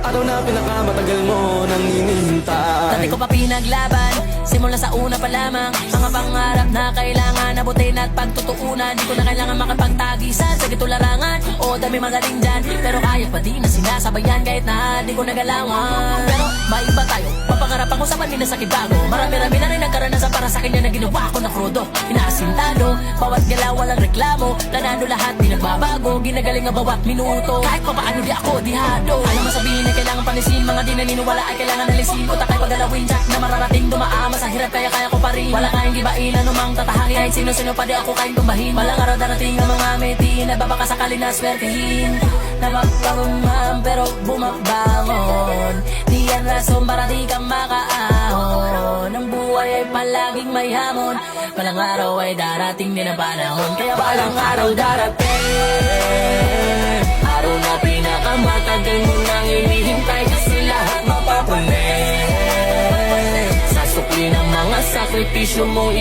araw na pinakamatagal mo nang hinihintay. Dati ko pa pinaglaban, simula sa una pa lamang. Mga pangarap na kailangan abutin at pagtutuunan. Di ko na kailangan makapagtagisan sa gito larangan. O dami magaling dyan, pero kaya pa din na sinasabayan kahit na di ko nagalawan. Pero may iba tayo, papangarap ako sa panina sa kibago. Marami-rami na rin nagkaranasan para sa kanya na ginawa ko na krudo. Inaasintado, bawat galaw walang reklamo. Planado lahat, di nagbabago. Ginagaling ang bawat minuto, kahit pa paano di ako dihado. Alam mo sabihin ay kailangan panisin, mga di naniniwala ay kailangan alisin. Utak ay pagalawin, jack na mararating dumaama sa hirap kaya kaya ko pa rin. Wala kayang gibain, anumang tatahangin. Kahit sino-sino pa di ako kayang tumbahin. Walang araw darating ang mga metin, nagbabaka sakali na swertihin. Napagpagumam pero bumabangon. Di yan rason para di ka makaahon. Ang buhay ay palaging may hamon. Walang araw ay darating din ang panahon. Kaya walang araw darating, araw na pinakamatagal mo nang hinihintay. Kasi lahat mapapalit sa sukli ng mga sakripisyo mo.